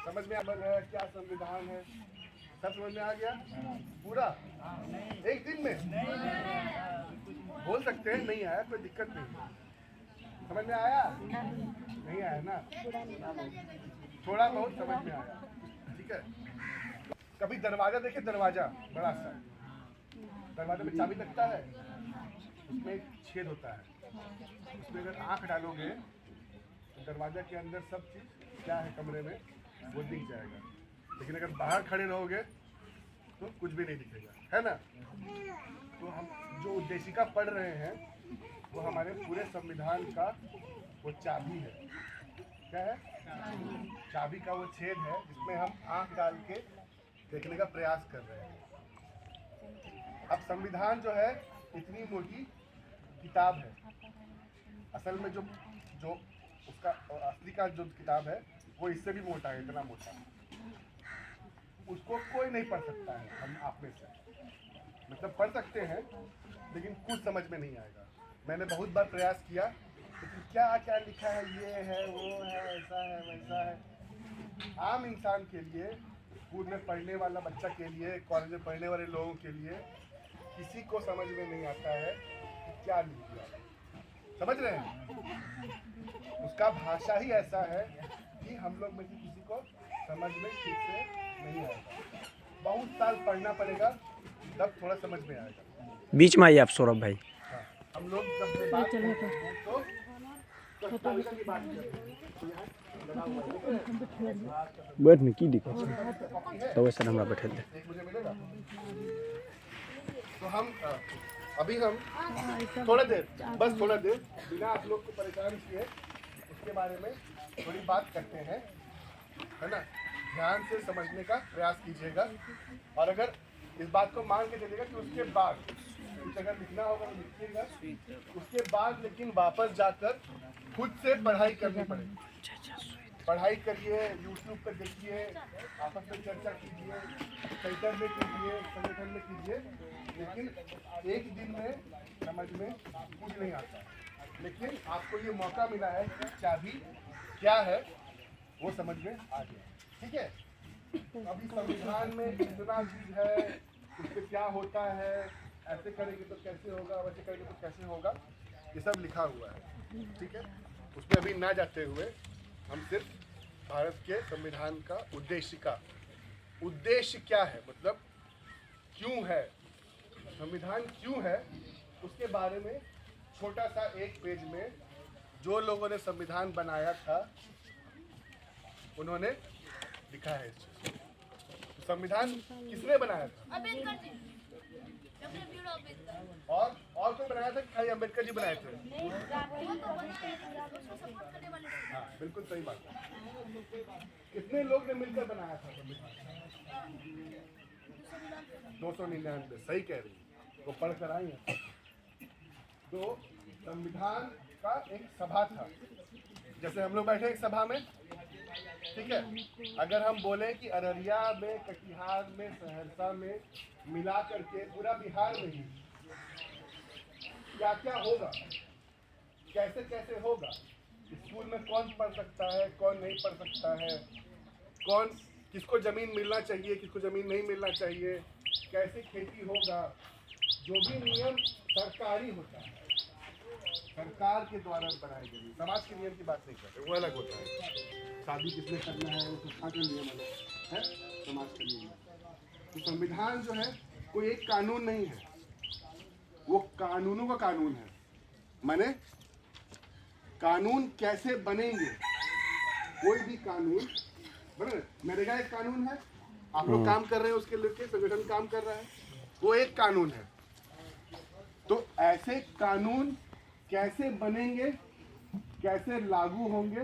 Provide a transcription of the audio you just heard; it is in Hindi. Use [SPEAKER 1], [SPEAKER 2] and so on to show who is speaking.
[SPEAKER 1] समझ में अमल है क्या संविधान है, सब समझ में आ गया पूरा? एक दिन में बोल सकते हैं नहीं आया, कोई दिक्कत नहीं। समझ में आया? नहीं आया ना, थोड़ा बहुत समझ में आया, ठीक है। कभी दरवाजा देखे, दरवाजा बड़ा सा, दरवाजे में चाबी लगता है, उसमें एक छेद होता है, उसमें अगर आंख डालोगे तो दरवाजा के अंदर सब चीज़ क्या है कमरे में वो दिख जाएगा, लेकिन अगर बाहर खड़े रहोगे तो कुछ भी नहीं दिखेगा, है ना। तो हम जो उद्देशिका पढ़ रहे हैं वो हमारे पूरे संविधान का वो चाबी है। क्या है? चाबी का वो छेद है जिसमें हम आंख डाल के देखने का प्रयास कर रहे हैं। अब संविधान जो है इतनी मोटी किताब है, असल में जो जो उसका असली का जो किताब है वो इससे भी मोटा है, इतना मोटा। उसको कोई नहीं पढ़ सकता है, हम आप में से, मतलब पढ़ सकते हैं लेकिन कुछ समझ में नहीं आएगा। मैंने बहुत बार प्रयास किया, लेकिन क्या क्या लिखा है, ये है वो है, ऐसा है वैसा है। आम इंसान के लिए, स्कूल में पढ़ने वाला बच्चा के लिए, कॉलेज में पढ़ने वाले लोगों के लिए किसी को समझ में नहीं आता है कि क्या लिख दिया। समझ रहे हैं? उसका भाषा ही ऐसा है कि हम लोग में से किसी को समझ में ठीक से नहीं आएगा। बहुत साल पढ़ना पड़ेगा तब थोड़ा समझ में आएगा।
[SPEAKER 2] बीच में आइए आप सौरभ भाई।
[SPEAKER 1] हाँ, हम लोग जब से बात करते हैं तो तालिका की बात करते हैं।
[SPEAKER 2] बैठ में की दिक्कत तो वैसे हमरा बैठे दे।
[SPEAKER 1] एक मुझे मिलेगा तो हम अभी हम थोड़ा देर, बस थोड़ा देर बिना आप लोग को परेशान किए उसके बारे में थोड़ी बात करते हैं, है ना। ध्यान से समझने का प्रयास कीजिएगा, और अगर इस बात को मान के चलिएगा कि उसके बाद कुछ अगर लिखना होगा तो लिखिएगा, उसके बाद लेकिन वापस जाकर खुद से पढ़ाई करनी पड़ेगी। पढ़ाई करिए, यूट्यूब पर देखिए, आपस में चर्चा कीजिए, सेंटर में कीजिए, संगठन में कीजिए, लेकिन एक दिन में समझ में कुछ नहीं आता। लेकिन आपको ये मौका मिला है कि चाबी क्या है वो समझ में आ गया, ठीक है। अभी संविधान में कितना चीज है, उसमें क्या होता है, ऐसे करेंगे तो कैसे होगा, वैसे करेंगे तो कैसे होगा, ये सब लिखा हुआ है, ठीक है। उसमें अभी ना जाते हुए हम सिर्फ भारत के संविधान का उद्देश्य क्या है, मतलब क्यों है संविधान, क्यों है, उसके बारे में छोटा सा एक पेज में जो लोगों ने संविधान बनाया था उन्होंने लिखा है इस चीज को। तो संविधान किसने बनाया था?
[SPEAKER 3] अम्बेडकर जी, डॉक्टर भीमराव अम्बेडकर।
[SPEAKER 1] और कोई बनाया था कि खाली अम्बेडकर जी बनाए थे? हाँ, बिल्कुल सही बात है। कितने लोग ने मिलकर बनाया था संविधान? 299। सही कह रही है, वो पढ़ कर आई है। तो संविधान का एक सभा था, जैसे हम लोग बैठे एक सभा में, ठीक है। अगर हम बोले कि अररिया में, कटिहार में, सहरसा में मिला करके पूरा बिहार में ही क्या क्या होगा, कैसे कैसे होगा, स्कूल में कौन पढ़ सकता है, कौन नहीं पढ़ सकता है, कौन किसको ज़मीन मिलना चाहिए, किसको ज़मीन नहीं मिलना चाहिए, कैसे खेती होगा, जो भी नियम सरकारी होता है, सरकार के द्वारा बनाए गए, समाज के नियम की बात नहीं करते, वो अलग होता है। शादी किसने करना है वो संस्था का नियम अलग है, समाज का नियम। तो संविधान जो है कोई एक कानून नहीं है, वो कानूनों का कानून है। माने कानून कैसे बनेंगे, कोई भी कानून बराबर, नरेगा एक कानून है, आप लोग काम कर रहे हैं उसके लेके, संगठन काम कर रहा है, वो एक कानून है। तो ऐसे कानून कैसे बनेंगे, कैसे लागू होंगे,